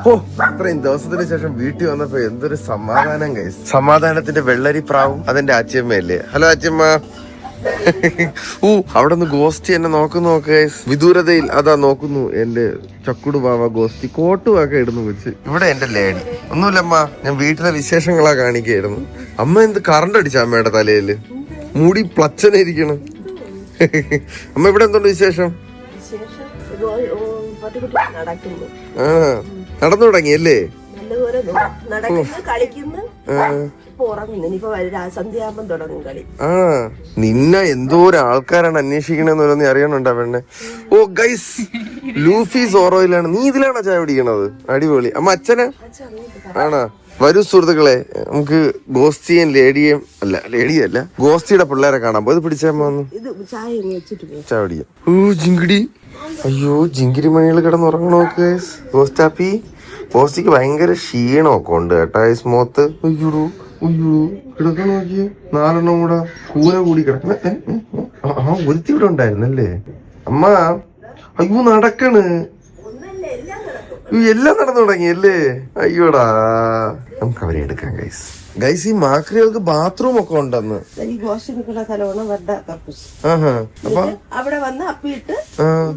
ഓ, അത്രയും ദിവസത്തിന് ശേഷം വീട്ടിൽ വന്നപ്പോ എന്തൊരു സമാധാനം ഗൈസ്. സമാധാനത്തിന്റെ വെള്ളരി പ്രാവും അതെന്റെ അച്ഛമ്മയല്ലേ. ഹലോ അച്ഛമ്മ. അവിടെ നിന്ന് ഗോസ്റ്റി എന്നെ നോക്കുന്നു ഗൈസ്. വിദൂരതയിൽ അതാ നോക്കുന്നു എന്റെ ചക്കുടു ബാവ ഗോസ്റ്റി. കോട്ടുമൊക്കെ ഇടുന്നു വെച്ച്. ഇവിടെ എന്റെ ലേഡി. ഒന്നുമില്ലമ്മ, ഞാൻ വീട്ടിലെ വിശേഷങ്ങളാ കാണിക്കായിരുന്നു. അമ്മ എന്ത് കറണ്ട് അടിച്ച അമ്മയുടെ തലയില് മൂടി പ്ലച്ചനായിരിക്കണം. അമ്മ ഇവിടെ എന്തുണ്ട് വിശേഷം? ആ, നടന്നു തുടങ്ങിയല്ലേ? ആ, നിന്നെ എന്തോരം ആൾക്കാരാണ് അന്വേഷിക്കണെന്ന് ഓരോന്ന് അറിയണുണ്ടോ പെണ്ണെ? ഓ ഗൈസ്, ലൂഫി സോറോയിലാണ്. നീ ഇതിലാണോ ചായ പിടിക്കണത്? അടിപൊളി. അമ്മ അച്ഛന് ആണാ? വരൂ സുഹൃത്തുക്കളെ, നമുക്ക് ഗോസ്റ്റിയും ലേഡിയല്ല ഗോസ്റ്റിയുടെ പിള്ളേരെ കാണാൻ പോയത്. പിടിച്ചമ്മ വന്നു ചായ പിടിക്കാം. ഓ ജിങ്കിടി. അയ്യോ, ജിങ്കിരി മണികൾ കിടന്നുറങ്ങണോ ഗൈസ്. ഗോസ്റ്റിക്ക് ഭയങ്കര ക്ഷീണമൊക്കെ ഉണ്ട് കേട്ടാ. സ്മോത്ത് കിടക്കണ നോക്കിയേ. 4 കൂടെ കൂന കൂടി കിടക്കണ. ഒരുത്തി ഇവിടെ ഉണ്ടായിരുന്നല്ലേ അമ്മ? അയ്യോ നടക്കണ്. എല്ലാം നടന്നു തുടങ്ങിയല്ലേ? അയ്യോടാ, നമുക്ക് അവരെ എടുക്കാം ഗൈസ്. ഈ മാക്രികൾക്ക് ബാത്റൂം ഒക്കെ ഉണ്ടെന്ന്. അവിടെ വന്ന് അപ്പിയിട്ട്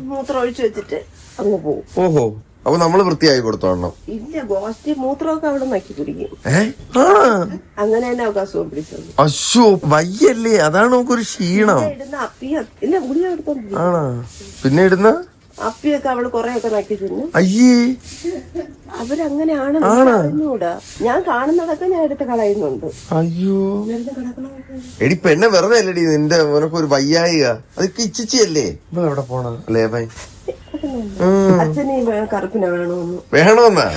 മൂത്രം ഒഴിച്ചു വെച്ചിട്ട് അങ്ങ് പോകും. ഓഹോ, അപ്പൊ നമ്മള് വൃത്തിയായി കൊടുത്തോളണം. ഇല്ല, ഗോഷ്ടി മൂത്രമൊക്കെ അവിടെ നക്കി കുടിക്കും. അങ്ങനെ തന്നെ അവർക്ക് അസുഖം പിടിച്ചത്. അശോ, വയ്യല്ലേ? അതാണ് നമുക്കൊരു ക്ഷീണം. ആണോ? പിന്നെ ഇടുന്ന അപ്പിയൊക്കെ അവള് കൊറേയൊക്കെ നക്കി തിന്നു. അയ്യേ, അവരങ്ങനെയാണ്. ഞാൻ കാണുന്നതൊക്കെ ഞാൻ എടുത്ത് കളയുന്നുണ്ട്. അയ്യോ, എടി പെണ്ണെ വെറുതെ അല്ലടി നിന്റെ ഒരു വയ്യായിക. അതൊക്കെ ഇച്ചിച്ചല്ലേ. എവിടെ പോണ അല്ലേ ഭൈ? അച്ഛനെ കറുപ്പിനെ വേണോന്നാ?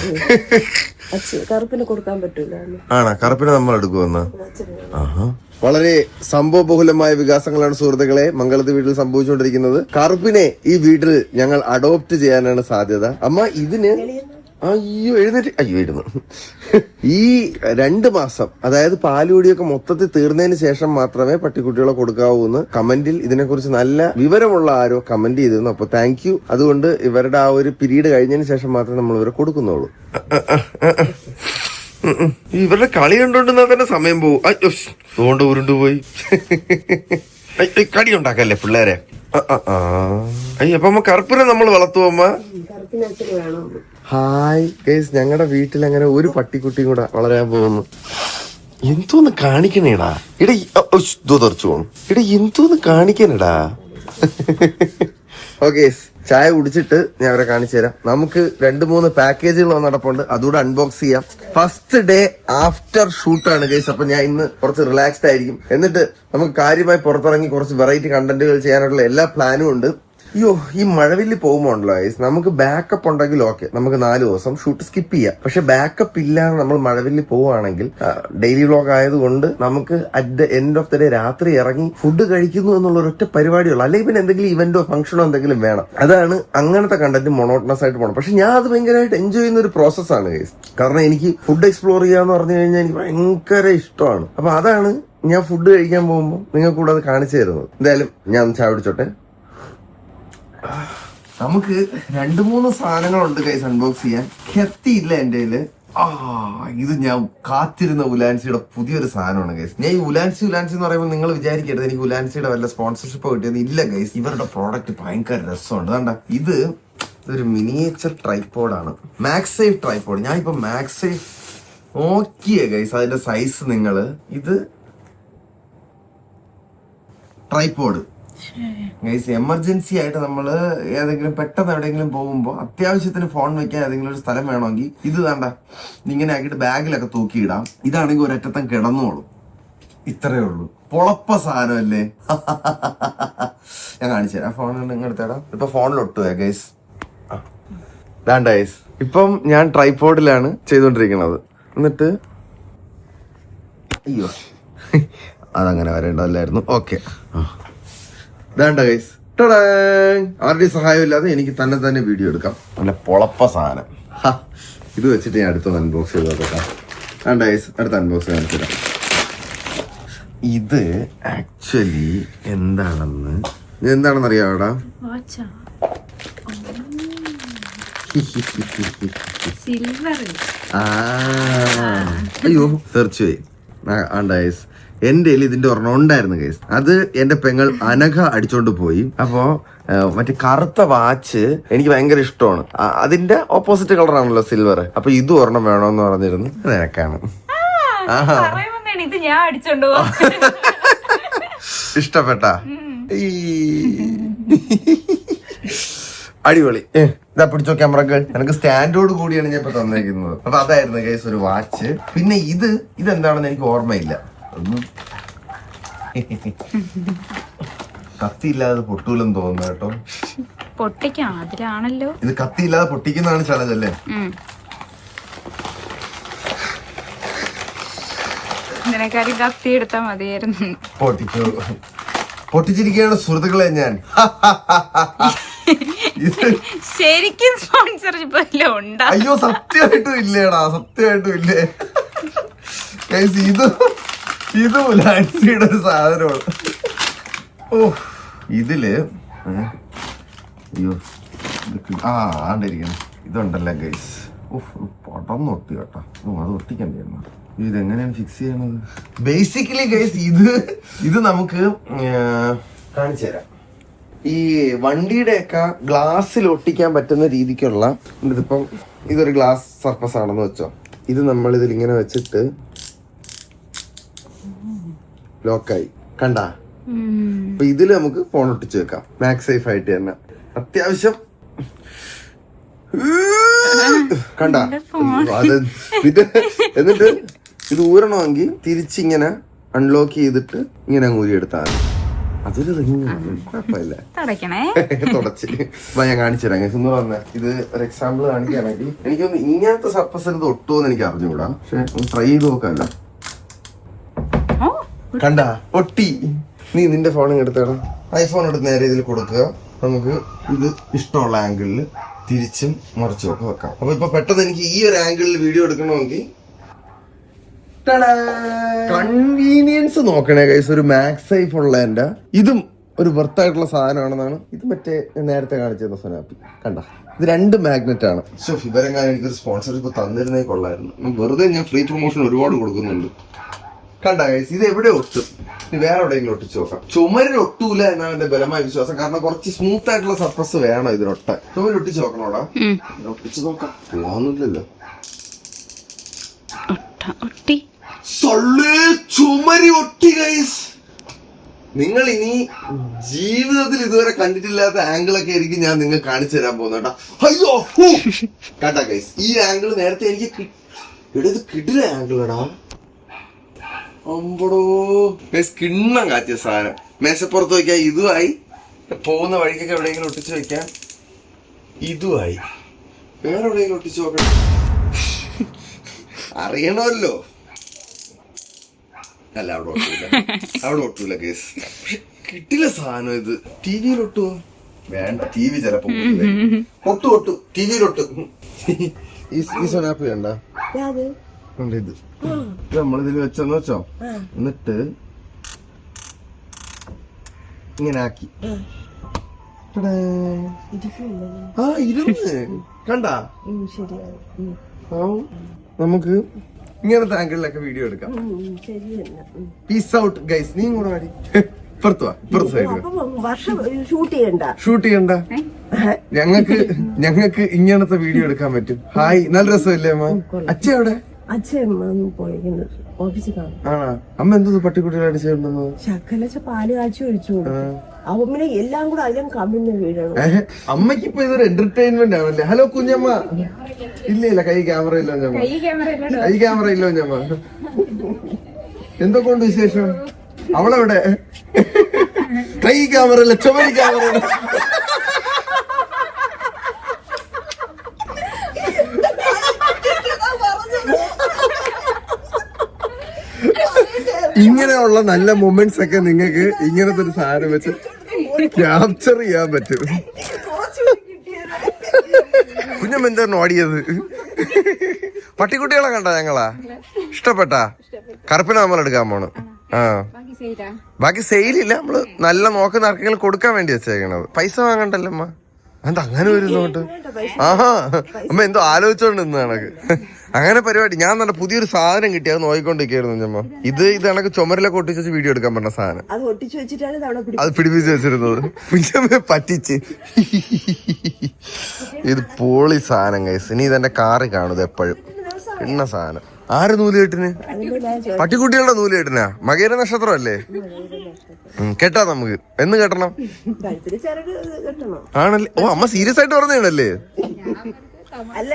കറുപ്പിനെ കൊടുക്കാൻ പറ്റൂല. ആണോ? കറുപ്പിനെ നമ്മൾ എടുക്കുമെന്നാ? വളരെ സംഭവബഹുലമായ വികാസങ്ങളാണ് സുഹൃത്തുക്കളെ മംഗളത്ത് വീട്ടിൽ സംഭവിച്ചുകൊണ്ടിരിക്കുന്നത്. കറുപ്പിനെ ഈ വീട്ടിൽ ഞങ്ങൾ അഡോപ്റ്റ് ചെയ്യാനാണ് സാധ്യത. അമ്മ ഇതിന് അയ്യോ ഇരുന്നു. ഈ 2 മാസം, അതായത് പാലുകൂടിയൊക്കെ മൊത്തത്തിൽ തീർന്നതിന് ശേഷം മാത്രമേ പട്ടിക്കുട്ടികളെ കൊടുക്കാവൂ എന്ന് കമന്റിൽ ഇതിനെക്കുറിച്ച് നല്ല വിവരമുള്ള ആരോ കമന്റ് ചെയ്തിരുന്നു. അപ്പൊ താങ്ക് യു. അതുകൊണ്ട് ഇവരുടെ ആ ഒരു പീരീഡ് കഴിഞ്ഞതിന് ശേഷം മാത്രമേ നമ്മൾ ഇവരെ കൊടുക്കുന്നുള്ളൂ. ഇവരുടെ കളി കണ്ടോണ്ടെന്നാ തന്നെ സമയം പോവും. അതുകൊണ്ട് ഉരുണ്ടുപോയി. കടി ഉണ്ടാക്കല്ലേ പിള്ളേരെ. അപ്പൊ അമ്മ കറുപ്പിനെ നമ്മൾ വളർത്തുവമ്മ. ഹായ് ഗൈസ്, ഞങ്ങളുടെ വീട്ടിൽ അങ്ങനെ ഒരു പട്ടിക്കുട്ടിയും കൂടെ വളരാൻ പോകുന്നു. എന്തോന്ന് കാണിക്കണേടാ ഇട. തെറിച്ചു പോണു. ഇട എന്തോന്ന് കാണിക്കണേടാ. ഓക്കെ, ചായ കുടിച്ചിട്ട് ഞാൻ അവരെ കാണിച്ചു തരാം. നമുക്ക് 2-3 പാക്കേജുകൾ നടപ്പുണ്ട്, അതുകൂടെ അൺബോക്സ് ചെയ്യാം. ഫസ്റ്റ് ഡേ ആഫ്റ്റർ ഷൂട്ടാണ് ഗൈസ്. അപ്പൊ ഞാൻ ഇന്ന് കുറച്ച് റിലാക്സ്ഡ് ആയിരിക്കും. എന്നിട്ട് നമുക്ക് കാര്യമായി പുറത്തിറങ്ങി കുറച്ച് വെറൈറ്റി കണ്ടന്റുകൾ ചെയ്യാനുള്ള എല്ലാ പ്ലാനും ഉണ്ട്. അയ്യോ, ഈ മഴവില്ലി പോകുമ്പോണ്ടല്ലോ ഗൈസ്, നമുക്ക് ബാക്കപ്പ് ഉണ്ടെങ്കിൽ ഓക്കെ, നമുക്ക് 4 ദിവസം ഷൂട്ട് സ്കിപ്പ് ചെയ്യാം. പക്ഷെ ബാക്കപ്പ് ഇല്ലാതെ നമ്മൾ മഴവില്ലി പോവുകയാണെങ്കിൽ ഡെയിലി വ്ലോഗ് ആയതുകൊണ്ട് നമുക്ക് at the end of the day രാത്രി ഇറങ്ങി ഫുഡ് കഴിക്കുന്നു എന്നുള്ള ഒരൊറ്റ പരിപാടിയുള്ളൂ. അല്ലെങ്കിൽ പിന്നെ എന്തെങ്കിലും ഇവന്റോ ഫംഗ്ഷനോ എന്തെങ്കിലും വേണം. അതാണ് അങ്ങനത്തെ കണ്ടന്റ് മൊണോട്ടണസ് ആയിട്ട് പോകണം. പക്ഷെ ഞാൻ അത് ഭയങ്കരമായിട്ട് എൻജോയ് ചെയ്യുന്ന ഒരു പ്രോസസ്സാണ് ഗൈസ്. കാരണം എനിക്ക് ഫുഡ് എക്സ്പ്ലോർ ചെയ്യാന്ന് പറഞ്ഞു കഴിഞ്ഞാൽ എനിക്ക് ഭയങ്കര ഇഷ്ടമാണ്. അപ്പൊ അതാണ് ഞാൻ ഫുഡ് കഴിക്കാൻ പോകുമ്പോൾ നിങ്ങൾക്ക് കൂടെ അത് കാണിച്ചു തരുന്നത്. എന്തായാലും ഞാൻ ചായ കുടിച്ചോട്ടെ. നമുക്ക് 2-3 സാധനങ്ങളുണ്ട് ഗൈസ് അൺബോക്സ് ചെയ്യാൻ. കെത്തിയില്ല എന്റെ കയ്യില്. ഇത് ഞാൻ കാത്തിരുന്ന ഉലാൻസിയുടെ പുതിയൊരു സാധനമാണ് ഗൈസ്. ഞാൻ ഈ ഉലാൻസി എന്ന് പറയുമ്പോൾ നിങ്ങൾ വിചാരിക്കരുത് എനിക്ക് ഉലാൻസിയുടെ വല്ല സ്പോൺസർഷിപ്പ് കിട്ടിയത്. ഇല്ല ഗൈസ്, ഇവരുടെ പ്രോഡക്റ്റ് ഭയങ്കര രസമുണ്ട്. കണ്ട, ഇതൊരു മിനിയേച്ചർ ട്രൈപോഡാണ്. MagSafe tripod. ഞാൻ ഇപ്പൊ മാക്സേഫ് നോക്കിയേ ഗൈസ്, അതിന്റെ സൈസ് നിങ്ങള്. ഇത് ട്രൈപോഡ് ഗൈസ്. എമർജൻസി ആയിട്ട് നമ്മള് ഏതെങ്കിലും പെട്ടെന്ന് എവിടെയെങ്കിലും പോകുമ്പോൾ അത്യാവശ്യത്തിന് ഫോൺ വെക്കാൻ ഏതെങ്കിലും ഒരു സ്ഥലം വേണമെങ്കിൽ ഇത് വേണ്ട ഇങ്ങനെ ആക്കിയിട്ട് ബാഗിലൊക്കെ തൂക്കിയിടാം. ഇതാണെങ്കിൽ ഒരറ്റത്തം കിടന്നോളും. ഇത്രയേ ഉള്ളൂ. പൊളപ്പ സാധനമല്ലേ. ഞാൻ കാണിച്ചു തരാം. ഫോൺ നിങ്ങളെടുത്തേടാം. ഇപ്പൊ ഫോണിലൊട്ടുവേ ഗൈസ്. വേണ്ട ഗൈസ്, ഇപ്പം ഞാൻ ട്രൈപോഡിലാണ് ചെയ്തോണ്ടിരിക്കുന്നത്. എന്നിട്ട് അയ്യോ, അതങ്ങനെ വരേണ്ടതല്ലായിരുന്നു. ഓക്കെ, വേണ്ട ഗൈസ്. ആരുടെയും സഹായം ഇല്ലാതെ എനിക്ക് തന്നെ വീഡിയോ എടുക്കാം. നല്ല പൊളപ്പ സാധനം. ഇത് വെച്ചിട്ട് ഞാൻ അടുത്തൊന്ന് അൺബോക്സ് ചെയ്ത് നോക്കാം. വേണ്ട ഗൈസ്, അടുത്ത അൺബോക്സ് കാണിച്ചു തരാം. ഇത് ആക്ച്വലി എന്താണെന്ന് അറിയാവടാ? സിൽവർ. അയ്യോ സെർച്ച് പോയി. ഗൈസ് എന്റെ ഇതിന്റെ ഒരെണ്ണം ഉണ്ടായിരുന്നു ഗൈസ്. അത് എന്റെ പെങ്ങൾ അനഘ അടിച്ചോണ്ട് പോയി. അപ്പോ മറ്റേ കറുത്ത വാച്ച് എനിക്ക് ഭയങ്കര ഇഷ്ടമാണ്. അതിന്റെ ഓപ്പോസിറ്റ് കളറാണല്ലോ സിൽവർ. അപ്പൊ ഇതും ഒരെണ്ണം വേണോന്ന് പറഞ്ഞിരുന്നു. നിനക്കാണ് ഇത് ഞാൻ അടിച്ചോണ്ട് പോവാ. ഇഷ്ടപ്പെട്ട അടിപൊളി. ഇതാ പിടിച്ചോ ക്യാമറകൾ. എനിക്ക് സ്റ്റാൻഡോട് കൂടിയാണ് ഞാൻ ഇപ്പൊ തന്നേക്കുന്നത്. അപ്പൊ അതായിരുന്നു ഗൈസ് ഒരു വാച്ച്. പിന്നെ ഇതെന്താണെന്ന് എനിക്ക് ഓർമ്മയില്ല. കത്തിയില്ലാതെ പൊട്ടൂലെന്ന് തോന്നുന്നു കേട്ടോ. പൊട്ടിക്കാം, അതിലാണല്ലോ. ഇത് കത്തിയില്ലാതെ പൊട്ടിക്കുന്നതാണ് ചലഞ്ച് അല്ലേ? ഇതിനെക്കാരി കത്തി എടുത്താ മതിയായിരുന്നു. പൊട്ടിച്ചു പൊട്ടിച്ചിരിക്കുകയാണ് സുഹൃത്തുക്കളെ ഞാൻ. ശരിക്കും സ്പോൺസർഷിപ്പ് ഉണ്ടാ? അയ്യോ സത്യമായിട്ടും ഇല്ലേടാ, സത്യമായിട്ടും ഇല്ലേ. ഇത് ലാൻസിയുടെ ഒരു സാധനമാണ്. ഓ ഇതില് അയ്യോ ആണ്ടിരിക്കണം. ഇതുണ്ടല്ലോ ഗൈസ്. പടം ഒട്ടി കേട്ടോ. അത് ഒട്ടിക്കണ്ടായിരുന്നു. ഇതെങ്ങനെയാണ് ഫിക്സ് ചെയ്യണത്? ബേസിക്കലി ഗൈസ് ഇത് നമുക്ക് കാണിച്ചു തരാം. ഈ വണ്ടിയുടെ ഒക്കെ ഗ്ലാസ്സിൽ ഒട്ടിക്കാൻ പറ്റുന്ന രീതിക്കുള്ള ഇതിപ്പം ഇതൊരു ഗ്ലാസ് സർഫസ് ആണെന്ന് വെച്ചോ. ഇത് നമ്മൾ ഇതിൽ ഇങ്ങനെ വെച്ചിട്ട് ലോക്കായി കണ്ടാ. അപ്പൊ ഇതില് നമുക്ക് ഫോൺ ഒട്ടിച്ച് വെക്കാം മാക്സ് സേഫ് ആയിട്ട് തന്നെ. അത്യാവശ്യം കണ്ടാ. എന്നിട്ട് ഇത് ഊരണമെങ്കിൽ തിരിച്ചിങ്ങനെ അൺലോക്ക് ചെയ്തിട്ട് ഇങ്ങനെ ഊരിയെടുത്താൽ അതൊരു കുഴപ്പമില്ല. തുടച്ച് ഞാൻ കാണിച്ചു തരാം. എന്ന് പറഞ്ഞ ഇത് ഒരു എക്സാമ്പിൾ കാണിക്കുകയാണെങ്കിൽ എനിക്കൊന്ന് ഇങ്ങനത്തെ സർഫസ് ഇത് ഒട്ടുമെന്ന് എനിക്ക് അറിഞ്ഞുകൂടാ. പക്ഷെ ട്രൈ ചെയ്ത് നോക്കാല്ല. കണ്ടാ ഒട്ടി. നീ നിന്റെ ഫോൺ എടുത്തേടാ. ഐഫോൺ എടുത്ത് നേരെ ഇതിൽ കൊടുക്കുക. നമുക്ക് ഇത് ഇഷ്ടമുള്ള ആംഗിളിൽ തിരിച്ചും മറിച്ചും ഒക്കെ വെക്കാം. അപ്പൊ ഇപ്പൊ പെട്ടെന്ന് എനിക്ക് ഈ ഒരു ആംഗിളിൽ വീഡിയോ എടുക്കണമെങ്കിൽ കൺവീനിയൻസ് നോക്കണേ ഗൈസ്. ഒരു മാക്സ് സേഫ് ഉള്ളതിന്റെ ഇതും ഒരു വെർത്തായിട്ടുള്ള സാധനമാണെന്നാണ്. ഇത് മറ്റേ നേരത്തെ കാണിച്ചിരുന്ന സ്നാപ്പി കണ്ട. ഇത് 2 മാഗ്നറ്റ് ആണ്. ഇവരെങ്ങാനും എനിക്കൊരു സ്പോൺസർഷിപ്പ് തന്നിരുന്നേ കൊള്ളായിരുന്നു. വെറുതെ ഞാൻ ഫ്രീ പ്രൊമോഷൻ ഒരുപാട് കൊടുക്കുന്നുണ്ട്. കണ്ട ഗൈസ് ഇത് എവിടെ ഒട്ടും. വേറെ എവിടെയെങ്കിലും ഒട്ടിച്ച് നോക്കാം. ചുമരിൽ ഒട്ടൂല എന്നാണ് എന്റെ ബലമായ വിശ്വാസം. കാരണം കുറച്ച് സ്മൂത്ത് ആയിട്ടുള്ള സർഫസ് വേണം ഇതിനൊട്ട. ചുമരിൽ ഒട്ടിച്ച് നോക്കണോടാ. ഒട്ടിച്ച് നോക്കാം. ഒന്നുമില്ലല്ലോ. ചുമരി ഒട്ടി ഗൈസ്. നിങ്ങൾ ഇനി ജീവിതത്തിൽ ഇതുവരെ കണ്ടിട്ടില്ലാത്ത ആംഗിളൊക്കെ ആയിരിക്കും ഞാൻ നിങ്ങൾക്ക് കാണിച്ചു തരാൻ പോകുന്ന. അയ്യോ കണ്ടാ ഗൈസ് ഈ ആംഗിൾ നേരത്തെ എനിക്ക് ഇത് കിടില ആംഗിളടാ. അമ്പടോ കിണ്ണം കാറ്റിയ സാധനം. മേശപ്പുറത്ത് വയ്ക്കാൻ ഇതുമായി. പോകുന്ന വഴിക്കൊക്കെ എവിടെയെങ്കിലും ഒട്ടിച്ച് വെക്കാൻ ഇതുമായി. വേറെ എവിടെയെങ്കിലും ഒട്ടിച്ച് നോക്കണം. അറിയണമല്ലോ. അല്ല അവിടെ ഒട്ടൂല കേസ്. കിട്ടില്ല സാധനം ഇത്. ടി വിയിൽ ഒട്ടുവോ? വേണ്ട, ടി വി ചിലപ്പോ ഒട്ടു ടി വിയിലൊട്ടു. ഈ സനാപ്പ് വേണ്ട. ഇത് നമ്മളിതിൽ വെച്ചെന്ന് വെച്ചോ. എന്നിട്ട് ഇങ്ങനെ ആക്കി ഇരുന്ന് കണ്ടാ. നമുക്ക് ഇങ്ങനത്തെ ആംഗിളിലൊക്കെ വീഡിയോ എടുക്കാം. Peace out guys. നീ കൂടെ വാടി. ഇപ്പുറത്ത് വാ. ഇപ്പുറത്ത് സൈഡ് ഷൂട്ട് ചെയ്യണ്ട. ഞങ്ങക്ക് ഇങ്ങനത്തെ വീഡിയോ എടുക്കാൻ പറ്റും. ഹായ് നല്ല രസമല്ലേ അമ്മ? അച്ഛ എവിടെ? ആണോ? അമ്മ എന്തോ പട്ടിക്കുട്ടികളെ അടിച്ചിട്ടുണ്ടെന്ന്? ശക്കലച്ച പാല് കാച്ചി ഒഴിച്ചു അപ്പൊ പിന്നെ എല്ലാം കൂടെ അതിലും കമ്മിന്ന് വീഴണം. അമ്മയ്ക്ക് ഇപ്പൊ ഇതൊരു എന്റർടൈൻമെന്റ് ആണല്ലേ. ഹലോ കുഞ്ഞമ്മ. ഇല്ല കൈ ക്യാമറ ഇല്ലോ ഞമ്മ. കൈ ക്യാമറ ഇല്ലോ ഞമ്മ. എന്തൊക്കെ ഉണ്ട് വിശേഷം? അവളെവിടെ? കൈ ക്യാമറ ഇല്ല, ചുമരി ക്യാമറ. ഇങ്ങനെയുള്ള നല്ല മൊമെന്റ്സ് ഒക്കെ നിങ്ങൾക്ക് ഇങ്ങനത്തെ ഒരു സാധനം വെച്ച് ക്യാപ്ചർ ചെയ്യാൻ പറ്റും. കുഞ്ഞമ്മ എന്തായിരുന്നു ഓടിയത്? പട്ടിക്കുട്ടികളെ കണ്ട ഞങ്ങളാ? ഇഷ്ടപ്പെട്ടാ? കറുപ്പിനെ നമ്മൾ എടുക്കാൻ പോണ്. ബാക്കി സെയിലില്ല. നമ്മള് നല്ല നോക്കുന്ന ആർക്കെങ്കിലും കൊടുക്കാൻ വേണ്ടി വെച്ചേക്കണത്. പൈസ വാങ്ങണ്ടല്ലോ അമ്മ. എന്താ അങ്ങനെ വരുന്നോട്ട്? ആഹാ, അമ്മ എന്തോ ആലോചിച്ചോണ്ട് നിന്ന കണക്ക്. അങ്ങനെ പരിപാടി. ഞാൻ നല്ല പുതിയൊരു സാധനം കിട്ടി, അത് നോക്കിക്കൊണ്ടിരിക്കായിരുന്നു ഞമ്മ. ഇത് കണക്ക് ചുമരിലൊക്കെ ഒട്ടിച്ച് വെച്ച് വീഡിയോ എടുക്കാൻ പറഞ്ഞ സാധനം. അത് ഒട്ടിച്ചു വെച്ചിട്ടാണ് അത് പിടിപ്പിച്ച് വെച്ചിരുന്നത്. കുഞ്ഞമ്മ പറ്റിച്ച്. ഇത് പോളി സാധനം കൈസ്. ഇനി ഇതെന്റെ കാറി കാണുത് എപ്പോഴും. ഇന്ന സാധനം. ആര് നൂല് കെട്ടിന്? പട്ടിക്കുട്ടികളുടെ നൂല് കെട്ടിനാ? മകേര നക്ഷത്രം അല്ലേ? കേട്ടാ നമുക്ക് എന്ന് കെട്ടണം ആണല്ലേ? ഓ, അമ്മ സീരിയസ് ആയിട്ട് പറഞ്ഞല്ലേ? അല്ല,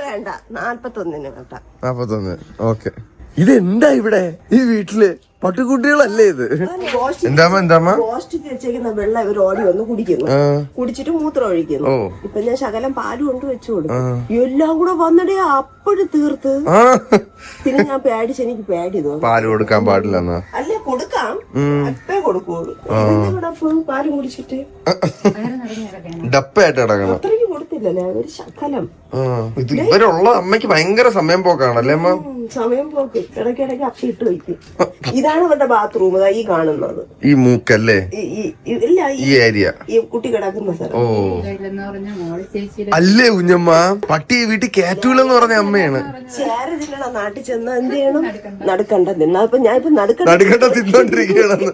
വേണ്ട, 41. ഓക്കെ. ഇതെന്താ ഇവിടെ ഈ വീട്ടില്? പട്ടിക്കുട്ടികളല്ലേ ഇത്? എന്താമ്മ പോസ്റ്റിൽ വെച്ചേക്കുന്ന വെള്ളം ഇവർ ഓടി വന്ന് കുടിക്കുന്നു, കുടിച്ചിട്ട് മൂത്രം ഒഴിക്കുന്നു. ഇപ്പൊ ഞാൻ ശകലം പാല് കൊണ്ട് വെച്ചു കൊടുക്കും, എല്ലാം കൂടെ വന്നിടേ അപ്പോഴും തീർത്ത്. പിന്നെ ഞാൻ പേടിച്ച്, എനിക്ക് പേടി തോന്നി. പാല് കൊടുക്കാൻ പാടില്ല. അല്ലേ, കൊടുക്കാം, അപ്പേ കൊടുക്കുള്ളൂ. പാല് കുടിച്ചിട്ട് ഡപ്പായിട്ട് കിടക്കണം. അത്രയ്ക്ക് കൊടുത്തില്ലല്ലേ, ഒരു ശകലം. ഇത് ഇവരുള്ള അമ്മയ്ക്ക് ഭയങ്കര സമയം പോക്കാണല്ലേ അമ്മ? സമയം പോക്ക്. ഇടയ്ക്കിടയ്ക്ക് അപ്പി ഇട്ട് വയ്ക്കും. ഇതാണ് ഇവരുടെ ബാത്റൂം, ഈ കാണുന്നത്. ഈ മൂക്കല്ലേ? ഇല്ല, ഈ ഏരിയ, ഈ കുട്ടി കിടക്കുന്ന സ്ഥലം. ഓ അല്ലേ കുഞ്ഞമ്മ? പട്ടി വീട്ടിൽ കയറ്റൂലെന്ന് പറഞ്ഞ അമ്മയാണ്. ചേര തിന്നണ നാട്ടിൽ ചെന്ന എന്ത് ചെയ്യണം? നടുക്കണ്ട തിന്ന. അപ്പൊ ഞാൻ ഇപ്പൊ നടുക്കണ്ട തിന്നോണ്ടിരിക്കണെന്ന്.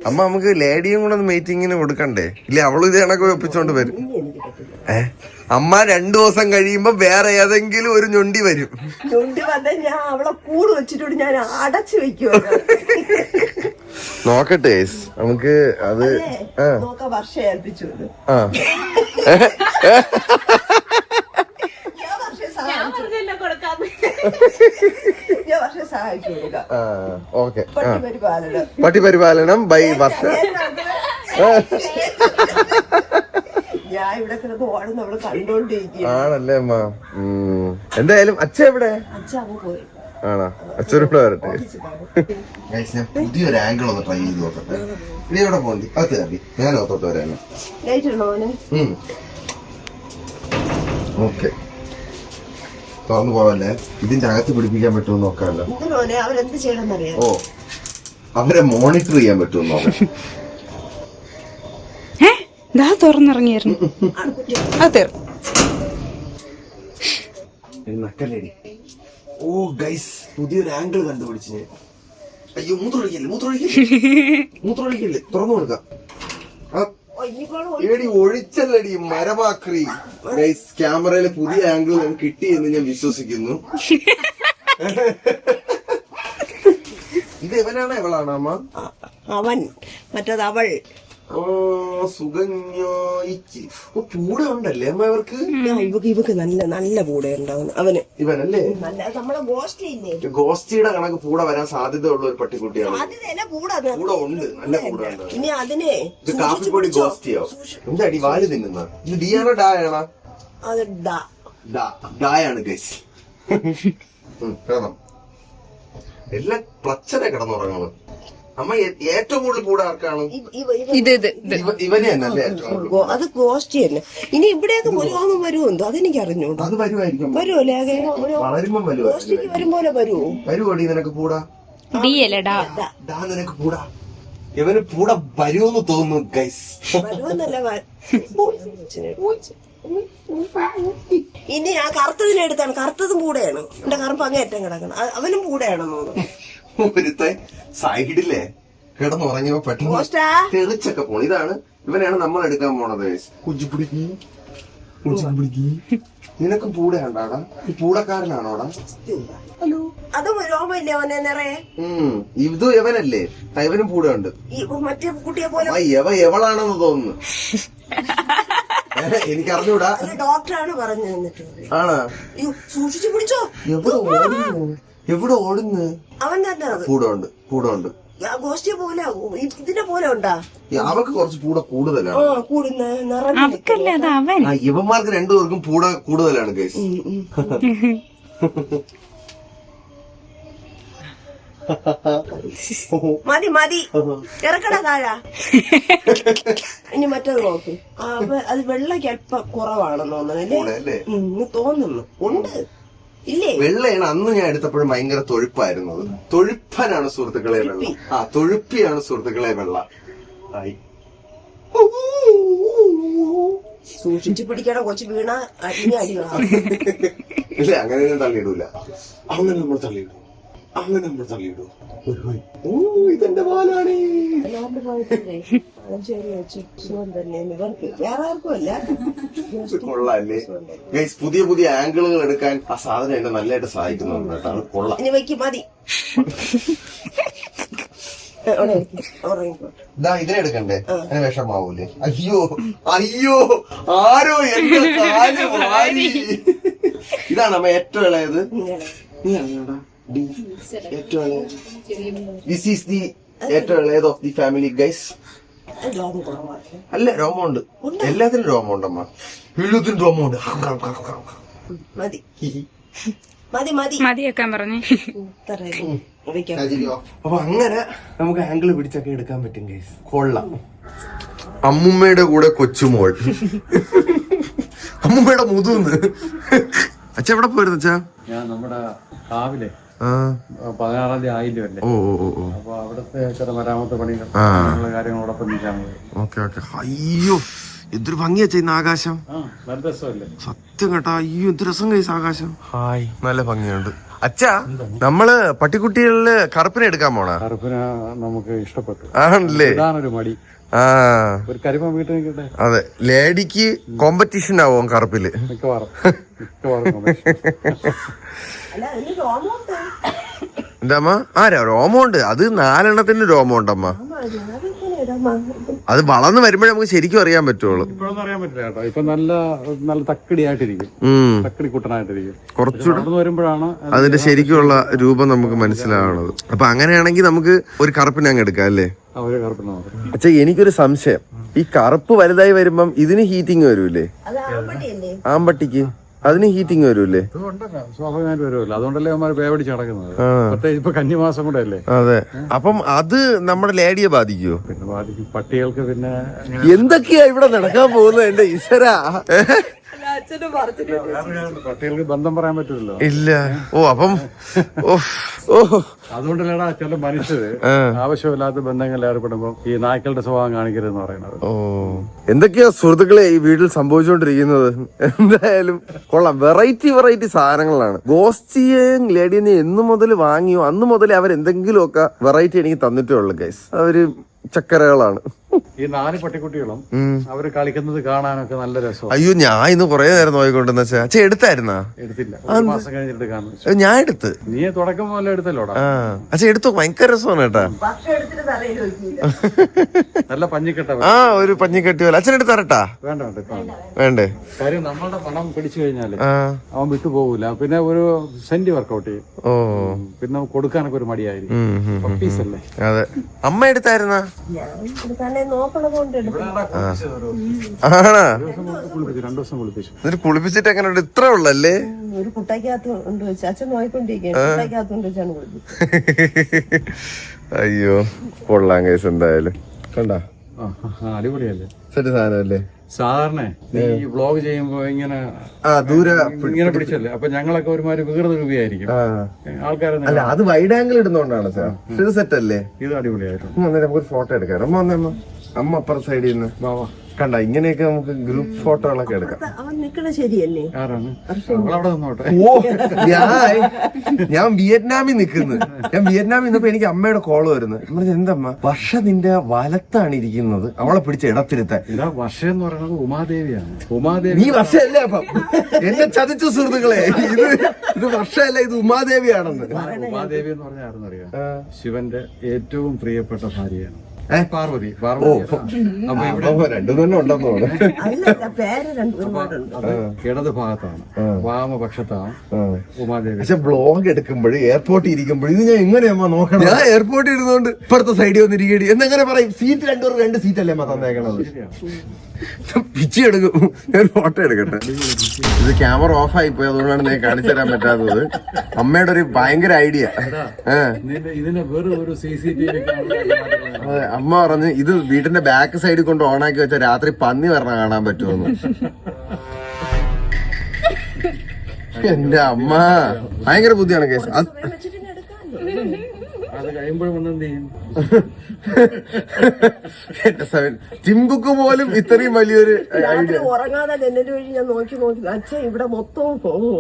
അമ്മ നമുക്ക് ലേഡിയും കൂടെ മീറ്റിങ്ങിന് കൊടുക്കണ്ടേ? ഇല്ലേ, അവളും ഇത് കണക്ക് വെപ്പിച്ചോണ്ട് വരും. അമ്മ 2 ദിവസം കഴിയുമ്പോ വേറെ ഏതെങ്കിലും ഒരു ഞൊണ്ടി വരും. ഞൊണ്ടി വന്നാൽ ഞാൻ അവളെ കൂട് വെച്ചിട്ട് ഞാൻ അടച്ചു വെക്കുവോ? നോക്കട്ടെ നമുക്ക് അത് നോക്കാം. വർഷം ഏൽപ്പിച്ചു സഹായിച്ചു കൊടുക്കാം. ഓക്കെ. പട്ടിപരിപാലനം, പട്ടിപരിപാലനം ബൈ വർഷ. ഞാൻ ഇവിടെ കിടന്ന് ഓടും, നമ്മള് കണ്ടോണ്ടിരിക്കുക. ആണല്ലേ അമ്മ? എന്തായാലും അച്ഛൻ എവിടെ? അച്ഛൻ പോയി. ആണോ? അച്ഛനൂടെ വരട്ടെ. ഞാൻ പുതിയൊരു ആംഗിൾ ഒന്ന് ട്രൈ ചെയ്ത് നോക്കട്ടെ. ഇനി എവിടെ പോണ്ടി? അത് കയറി ഞാൻ ഓത്തോട്ട് വരാനോ? ലൈറ്റ് ഇടണോ മോനെ? ഓക്കെ, തുറന്നു പോവല്ലേ. ഇതിന്റെ അകത്ത് പിടിപ്പിക്കാൻ പറ്റുമെന്ന് നോക്കാമല്ലോ. മോനെ അവരെന്ത് ചെയ്യണമെന്നറിയാം. ഓ, അവരെ മോണിറ്റർ ചെയ്യാൻ പറ്റുമെന്ന് നോക്കാം. തുറന്നിറങ്ങിയായിരുന്നു. നക്കല്ലേടി. ഓ ഗൈസ്, പുതിയൊരു ആംഗിൾ കണ്ടുപിടിച്ച്. അയ്യോ, മൂത്രമൊഴിക്കല്ലേ, തുറന്നു കൊടുക്കാം. ഏടി ഒഴിച്ചല്ലടി മരമാക്രി. ഗൈസ്, ക്യാമറയില് പുതിയ ആംഗിൾ കിട്ടി എന്ന് ഞാൻ വിശ്വസിക്കുന്നു. ഇത് എവനാണ് എവളാണ് അമ്മ? അവൻ, മറ്റത് അവൾ. ഓ, സുഖഞ്ഞോയിച്ച്. ഓ, പൂട ഉണ്ടല്ലേ അമ്മ അവർക്ക്? ഇവക്ക് നല്ല നല്ല പൂട ഉണ്ടാവും അവന്. ഇവനല്ലേ? നമ്മളെ ഗോസ്റ്റി ഇല്ലേ, ഗോസ്റ്റിയുടെ കണക്ക് പൂട വരാൻ സാധ്യതയുള്ള ഒരു പട്ടിക്കുട്ടിയാണ്. പൂട ഉണ്ട്, നല്ല പൂട ഉണ്ട്. ഇനി അതിനെ ഇത് കാപ്പിപ്പൊടി ഗോസ്റ്റിയോ? എന്താടി വാല് തിന്നുന്ന? ഇത് ഡിയാണോ ഡായാണോ? അത് ഡായാണ് ഗൈസ്. കിടന്നോ? എല്ലാം പ്ലച്ചനെ കിടന്നുറങ്ങണം. അമ്മ ഏറ്റവും കൂടുതൽ കൂടെ ആർക്കാണ്? ഇവനെ തന്നെ. അത് ഗോസ്റ്റി തന്നെ. ഇനി ഇവിടെയൊക്കെ മുരുകാമം വരുമെന്തോ, അതെനിക്ക് അറിഞ്ഞൂടാ. അത് വരുമായിരിക്കും. വരുമല്ലേ? വളരുമ്പോ ഗോസ്റ്റിക്ക് വരും പോലെ വരുമോ? വരുവോടി നിനക്ക് പൂടാ? നിനക്ക് പൂടാ. ഇവന് പൂട വരുമെന്ന് തോന്നുന്നു ഗൈസ്. വരുമെന്നല്ല. ഇനി ആ കറുത്തതിനെ എടുത്താണ്. കറുത്തതും കൂടെയാണ്. എന്റെ കറുപ്പ് അങ്ങേറ്റം കിടക്കണം. അവനും കൂടെയാണെന്ന് തോന്നുന്നു. ഒരുത്തെ സൈഡിലെ കിടന്നുറങ്ങിയപ്പോ പെട്ടെന്ന് തെളിച്ചൊക്കെ പോണു. ഇതാണ്, ഇവനാണ് നമ്മൾ എടുക്കാൻ പോണത്. കുഞ്ചിപ്പിടിക്കി നിനക്ക് പൂടയാണ്ടാടാ? ഈ പൂടക്കാരനാണോടാ? ഹലോ, അതും രോമയില്ലേ അവനെ നിറയെ? ഇത് എവനല്ലേ? ഇവനും പൂടയുണ്ട്. മറ്റേ കുട്ടിയെ പോലെ എവളാണെന്ന് തോന്നുന്നു. എനിക്ക് അറിഞ്ഞൂടാ. ഡോക്ടറാണ് പറഞ്ഞു തന്നിട്ട്. ആണോ? സൂക്ഷിച്ചു പിടിച്ചോ. എവിടെ ഓടുന്നു? അവൻ തന്നെ പൂടമുണ്ട്. ഗോഷ്ടിയെ പോലെ ഇതിന്റെ പോലെ ഉണ്ടാ? അവക്ക് കുറച്ച് പൂട കൂടുതലാണ്. ഇവന്മാർക്ക് 2 പേർക്കും പൂട കൂടുതലാണ് ഗൈസ്. മതി ഇറക്കടാ താഴെ. ഇനി മറ്റേത് നോക്ക്. അത് വെള്ളക്ക് അല്പം കുറവാണെന്ന് തോന്നുന്നു. തോന്നുന്നു ഉണ്ട്. ഇല്ലേ, വെള്ളയാണ്. അന്ന് ഞാൻ എടുത്തപ്പോഴും ഭയങ്കര തൊഴുപ്പായിരുന്നു. തൊഴുപ്പനാണ് സുഹൃത്തുക്കളെ വെള്ള. തൊഴുപ്പിയാണ് സുഹൃത്തുക്കളെ വെള്ള. സൂക്ഷിച്ചു പിടിക്കണം, കൊച്ചു വീണ ഇനി അടികളാണ്. ഇല്ല അങ്ങനെ തള്ളിയിടൂല. അങ്ങനെ നമ്മൾ തള്ളിയിടും. അങ്ങനെ നമ്മൾ തള്ളിയിടൂ. ഓ ഇതെന്റെ പാലാണ്. അല്ലാണ്ട് പോയിട്ടില്ലേ ശരി വെച്ചു സുഖം തന്നെ ഇവർക്ക്, വേറെ ആർക്കും അല്ല. കൊള്ളാല്ലേ ഗൈസ്, പുതിയ പുതിയ ആംഗിളുകൾ എടുക്കാൻ ആ സാധനം എന്നെ നല്ലതായിട്ട് സഹായിക്കുന്നുണ്ട് കേട്ടോ. അത് കൊള്ളാം. ഇനി വെക്കും മതി. ഇതാ ഇതിനെടുക്കണ്ടേ? അതിന് വിഷമാവൂലേ? അയ്യോ അയ്യോ, ആരോ എന്റെ കാല് വാരി. ഇതാണ് നമ്മ ഏറ്റവും ഇളയത്. ഏറ്റവും ഇളയത്. ദിസ് ഈസ് ദി ഏറ്റവും ഇളയത് ഓഫ് ദി ഫാമിലി ഗൈസ്. അല്ല രോമമുണ്ട്, എല്ലാത്തിനും രോമമുണ്ടമ്മ. എല്ലാത്തിനും രോമമുണ്ട്. മതി മതി മതി മതിയേക്കാൻ പറഞ്ഞു. അപ്പൊ അങ്ങനെ നമുക്ക് ആംഗിൾ പിടിച്ചൊക്കെ എടുക്കാൻ പറ്റും ഗൈസ്. കൊള്ളാം. അമ്മുമ്മയുടെ കൂടെ കൊച്ചുമോൾ, അമ്മുമ്മയുടെ മുതൂന്ന്. അച്ഛ എവിടെ പോയിരുന്നു അച്ഛാ? ഞാൻ നമ്മുടെ കാവിലെ 16-ാം തീയതി ആയില്ലേ അല്ലേ? അപ്പൊ അവിടുത്തെ ചില മരാമത്ത് പണികൾ കാര്യങ്ങളോടൊപ്പം നിൽക്കാൻ പോയി. Okay okay. അയ്യോ എന്തൊരു ഭംഗിയാ ചെയ്യുന്ന ആകാശം. നല്ല രസമല്ലേ? സത്യം കേട്ടാ. അയ്യോ എന്ത് രസം കഴിച്ച ആകാശം. ഹായ് നല്ല ഭംഗിയുണ്ട്. അച്ഛാ നമ്മള് പട്ടിക്കുട്ടികളില് കറുപ്പിനെ എടുക്കാൻ പോണ? കറുപ്പിന് നമുക്ക് ഇഷ്ടപ്പെട്ടു. ആണല്ലേ? ഇതാണൊരു മടി. ആ ഒരു കരിമ വീട്ടിൽ നിൽക്കട്ടെ. അതെ, ലേഡിക്ക് കോമ്പറ്റീഷൻ ആവും കറുപ്പില്. മിക്കവാറും എന്റെ അമ്മ രോമമുണ്ട്. അത് 4 രോമമുണ്ടമ്മ. അത് വളർന്ന് വരുമ്പോഴേ നമുക്ക് ശരിക്കും അറിയാൻ പറ്റുള്ളൂ. ഇപ്പോഴൊന്നും അറിയാൻ പറ്റില്ല കേട്ടോ. ഇപ്പൊ നല്ല നല്ല തക്കടിയായിട്ടിരിക്കും, തക്കടി കുട്ടനായിട്ടിരിക്കും. കുറച്ചുകൂടെ വരുമ്പോഴാണ് അതിന്റെ ശരിക്കുള്ള രൂപം നമുക്ക് മനസ്സിലാവണത്. അപ്പൊ അങ്ങനെയാണെങ്കിൽ നമുക്ക് ഒരു കറുപ്പിനെ അങ്ങ് എടുക്കാം അല്ലേ? അച്ഛാ എനിക്കൊരു സംശയം. ഈ കറുപ്പ് വലുതായി വരുമ്പം ഇതിന് ഹീറ്റിംഗ് വരൂലേ? ആമ്പട്ടിക്ക് അതിന് ഹീറ്റിംഗ് വരൂലേ? സ്വാഭാവികമായിട്ട് വരുമല്ലോ. അതുകൊണ്ടല്ലേ അവന്മാർ പേവടിച്ച് നടക്കുന്നത്. പ്രത്യേകിച്ച് ഇപ്പൊ കന്നിമാസം കൂടെ അല്ലേ? അതെ. അപ്പം അത് നമ്മുടെ ലേഡിയെ ബാധിക്കുവോ? പിന്നെ ബാധിക്കും. പട്ടികൾക്ക് പിന്നെ എന്തൊക്കെയാ ഇവിടെ നടക്കാൻ പോകുന്നത് എന്റെ ഈശ്വരാ? പട്ടികൾക്ക് ബന്ധം പറയാൻ പറ്റില്ലല്ലോ. ഇല്ല. ഓ അപ്പം അതുകൊണ്ടല്ലേടാ ചില മനുഷ്യര് ആവശ്യമില്ലാത്ത ബന്ധങ്ങളിൽ ഏർപ്പെടുമ്പോ ഈ നായ്ക്കളുടെ സ്വഭാവം കാണിക്കരുതെന്ന് പറയുന്നത്. ഓ എന്തൊക്കെയാ സുഹൃത്തുക്കളെ ഈ വീട്ടിൽ സംഭവിച്ചുകൊണ്ടിരിക്കുന്നത്. എന്തായാലും കൊള്ളാം. വെറൈറ്റി സാധനങ്ങളാണ്. ഗോസ്റ്റിയെയും ലേഡിയെയും എന്നു മുതൽ വാങ്ങിയോ അന്ന് മുതലേ അവരെന്തെങ്കിലുമൊക്കെ വെറൈറ്റി എനിക്ക് തന്നിട്ടേ ഉള്ളു ഗൈസ്. അവര് ചക്കരകളാണ്. ഈ 4 പട്ടിക്കുട്ടികളും അവര് കളിക്കുന്നത് കാണാനൊക്കെ നല്ല രസം. അയ്യോ ഞാൻ ഇന്ന് കൊറേ നേരം നോക്കിക്കൊണ്ടെന്ന് വെച്ചാ അച്ഛൻ എടുത്തായിരുന്നാ? എടുത്തില്ല, 1 മാസം കഴിഞ്ഞിട്ട് കാണും. ഞാൻ എടുത്ത്. നീ തുടക്കം പോലെ എടുത്തല്ലോടാ? അച്ഛൻ എടുത്തു. ഭയങ്കര രസമാണ് കേട്ടാ. നല്ല പഞ്ഞിക്കെട്ട. ഒരു പഞ്ഞിക്കെട്ടി പോലെ. അച്ഛൻ എടുത്ത് തരട്ടാ? വേണ്ട വേണ്ടേ? കാര്യം നമ്മളുടെ പണം പിടിച്ചു കഴിഞ്ഞാല് അവൻ വിട്ടുപോകില്ല. പിന്നെ ഒരു സെന്റ് വർക്കൗട്ട് ചെയ്യും. പിന്നെ കൊടുക്കാനൊക്കെ ഒരു മടിയായിരിക്കും. പപ്പീസല്ലേ? അതെ. അമ്മ എടുത്തായിരുന്നാ? കുളിപ്പിച്ചു. കുളിപ്പിച്ചിട്ട് എങ്ങനെ ഇത്ര ഉള്ളല്ലേ? ഒരു കുട്ടയ്ക്കകത്ത് കൊണ്ട് വെച്ച് അച്ഛൻ നോയിക്കൊണ്ടിരിക്കുകയാണ്. കുട്ടയ്ക്കകത്ത് കൊണ്ട് വെച്ചാണ് അയ്യോ കൊള്ളാം കേസ്. എന്തായാലും കണ്ടാ അടിപൊളിയല്ലേ? സെറ്റ് സാധനല്ലേ? സാധാരണ നീ വ്ളോഗ് ചെയ്യുമ്പോ ഇങ്ങനെ പിടിച്ചല്ലേ? അപ്പൊ ഞങ്ങളൊക്കെ ഒരുമാതിരി വികൃത രൂപയായിരിക്കും ആൾക്കാരെ. അല്ല അത് വൈഡ് ആംഗിൾ ഇടുന്നോണ്ടാണ് സാർ. ഇത് സെറ്റ് അല്ലേ? ഇത് അടിപൊളിയായിരുന്നു. നമുക്കൊരു ഫോട്ടോ എടുക്കാം. അമ്മ അപ്പുറ സൈഡിൽ നിന്ന് കണ്ട. ഇങ്ങനെയൊക്കെ നമുക്ക് ഗ്രൂപ്പ് ഫോട്ടോകളൊക്കെ എടുക്കാം. അവൻ നിക്കണ ശരിയല്ലേ? ഓ ഞാൻ വിയറ്റ്നാമിൽ നിൽക്കുന്നു. ഞാൻ വിയറ്റ്നാമിൽ നിന്നപ്പോ എനിക്ക് അമ്മയുടെ കോള് വരുന്നത്. എന്തമ്മ വർഷ നിന്റെ വലത്താണ് ഇരിക്കുന്നത്, അവളെ പിടിച്ച് ഇടത്തിരുത്താൻ. വർഷ എന്ന് പറയുന്നത് ഉമാദേവിയാണ്. ഉമാദേവി നീ വർഷയല്ലേ? അപ്പം എന്നെ ചതിച്ചു സുഹൃത്തുക്കളെ. ഇത് വർഷയല്ല, ഇത് ഉമാദേവിയാണെന്ന്. ഉമാദേവി എന്ന് പറഞ്ഞാൽ ആരെന്നറിയാം? ശിവന്റെ ഏറ്റവും പ്രിയപ്പെട്ട ഭാര്യയാണ് പാർവതി. രണ്ടു തന്നെ ഉണ്ടെന്നോ? ഇടത് ഭാഗത്താണ്, വാമപക്ഷത്താണ് ഉമാദേവി. പക്ഷെ ബ്ലോഗ് എടുക്കുമ്പോഴും എയർപോർട്ടിൽ ഇരിക്കുമ്പോഴും ഇത് ഞാൻ എങ്ങനെയാ നോക്കണം? ഞാൻ എയർപോർട്ടിൽ ഇരുന്നോണ്ട് ഇപ്പുറത്തെ സൈഡിൽ വന്നിരിക്കടി എന്നെങ്ങനെ പറയും? സീറ്റ് 2 സീറ്റല്ലേ അമ്മ തന്നേക്കണത്? പിച്ചി എടുക്കും. ഞാൻ ഫോട്ടോ എടുക്കട്ടെ. ഇത് ക്യാമറ ഓഫ് ആയി പോയി, അതുകൊണ്ടാണ് ഞാൻ കാണിച്ചു തരാൻ പറ്റാത്തത്. അമ്മയുടെ ഒരു ഭയങ്കര ഐഡിയ. അമ്മ പറഞ്ഞ് ഇത് വീട്ടിന്റെ ബാക്ക് സൈഡിൽ കൊണ്ട് ഓണാക്കി വെച്ചാൽ രാത്രി പന്നി വരണ കാണാൻ പറ്റുമെന്ന്. എന്റെ അമ്മ ഭയങ്കര ബുദ്ധിയാണ് കേസ്. അത് കഴിയുമ്പോഴും വന്നെന്ത് ചെയ്യും? എന്റെ സെവൻ ചിമ്പുക്ക് പോലും ഇത്രയും വലിയൊരു രാത്രി ഉറങ്ങാതെ ജനല് വഴി ഞാൻ നോക്കി അച്ഛൻ ഇവിടെ മൊത്തവും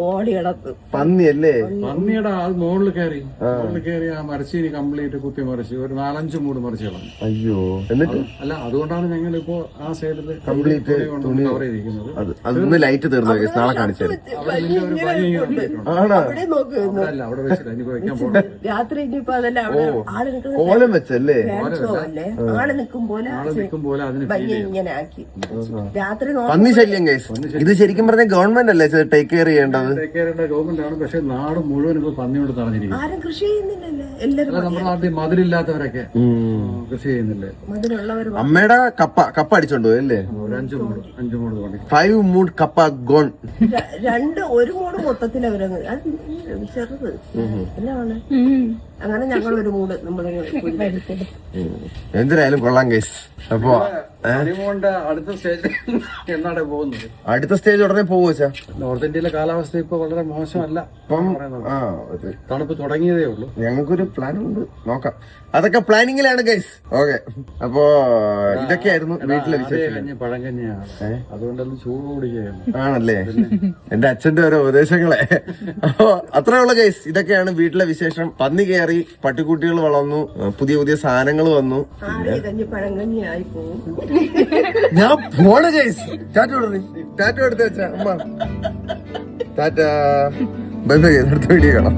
ഓടി കിടക്കും. പന്നിയല്ലേ? പന്നിയുടെ അത് മുകളിൽ കയറി ആ മരച്ചീനി കംപ്ലീറ്റ് കുത്തി മറിച്ച് ഒരു 4-5 മൂട് മറിച്ച് കളഞ്ഞു. അയ്യോ. എന്നിട്ട് അല്ല അതുകൊണ്ടാണ് ഞങ്ങളിപ്പോ ആ സൈഡില് കംപ്ലീറ്റ് കവർ ചെയ്തിരിക്കുന്നത്. അതൊന്ന് ലൈറ്റ് തീർന്നു നാളെ കാണിച്ചു തരും. അവിടെ വലിയ ഒരു പനി ആണോ? അവിടെ നോക്കുന്നു അല്ല അവിടെ വെച്ചില്ല ഇനിയിപ്പോ വെക്കാൻ പോകണം. രാത്രി ഇനിയിപ്പോ അതല്ല അവിടെ ആള് നിൽക്കുന്ന കോലം വെച്ചല്ലേ? അല്ലേ ആള് നിൽക്കും പോലെ ആള് നിൽക്കും പോലെ അതിന് ഭംഗി ഇങ്ങനെ ആക്കി രാത്രി പന്നി ശല്യം ഗൈസ്. ഇത് ശരിക്കും പറഞ്ഞ ഗവൺമെന്റ് അല്ലേ ടേക്ക് കെയർ ചെയ്യേണ്ടത്? ടേക്ക് കെയർ ചെയ്യേണ്ട ഗവൺമെന്റ് ആണ്. പക്ഷെ നാട് മുഴുവൻ ഇപ്പൊ പന്നിയോട് തടഞ്ഞിരിക്കും. ആരും കൃഷി ചെയ്യുന്നില്ലല്ലേ? എല്ലാരും നമ്മുടെ നാട്ടിൽ മതിലില്ലാത്തവരൊക്കെ കൃഷി ചെയ്യുന്നില്ലേ? മതിലുള്ളവർ അമ്മയുടെ കപ്പ അടിച്ചോണ്ട് പോയി അല്ലേ? ഒരു 5 മൂട് പണി 5 മൂഡ് കപ്പ ഗോൺ. ഒരു മൂട് മൊത്തത്തിൽ അവരങ്ങ് അത് ചെറുത് എല്ലാമാണ്. അങ്ങനെ ഞങ്ങൾ ഒരു മൂട് എന്തിനായാലും കൊള്ളാം ഗൈസ്. അപ്പൊ ഹണിമൂണിന്റെ അടുത്ത സ്റ്റേജ് എന്നാണ് പോകുന്നത്? അടുത്ത സ്റ്റേജ് ഉടനെ പോവുക. നോർത്ത് ഇന്ത്യയിലെ കാലാവസ്ഥ ഇപ്പൊ വളരെ മോശമല്ല. തണുപ്പ് തുടങ്ങിയതേ ഉള്ളൂ. ഞങ്ങൾക്കൊരു പ്ലാൻ ഉണ്ട്, നോക്കാം. അതൊക്കെ പ്ലാനിങ്ങിലാണ് ഗൈസ്. ഓക്കെ, അപ്പോ ഇതൊക്കെയായിരുന്നു വീട്ടിലെ വിശേഷം. പഴങ്കഞ്ഞിയാണ്, അതുകൊണ്ടൊന്നും ചൂട് കുടിക്കുകയാണ്. ആണല്ലേ? എന്റെ അച്ഛന്റെ ഓരോ ഉപദേശങ്ങളെ. അപ്പോ അത്രേ ഉള്ള ഗൈസ്. ഇതൊക്കെയാണ് വീട്ടിലെ വിശേഷം. പന്നി കയറി, പട്ടിക്കുട്ടികൾ വളർന്നു, പുതിയ പുതിയ സാധനങ്ങൾ വന്നു. പഴങ്കഞ്ഞി ആയി പോകും. ഞാൻ പോണ ഗൈസ്. ടാറ്റ കൊടുത്തി, ടാറ്റ എടുത്ത് വെച്ച അമ്മ. Tata, bye bye. അടുത്ത വീഡിയോ കാണാം.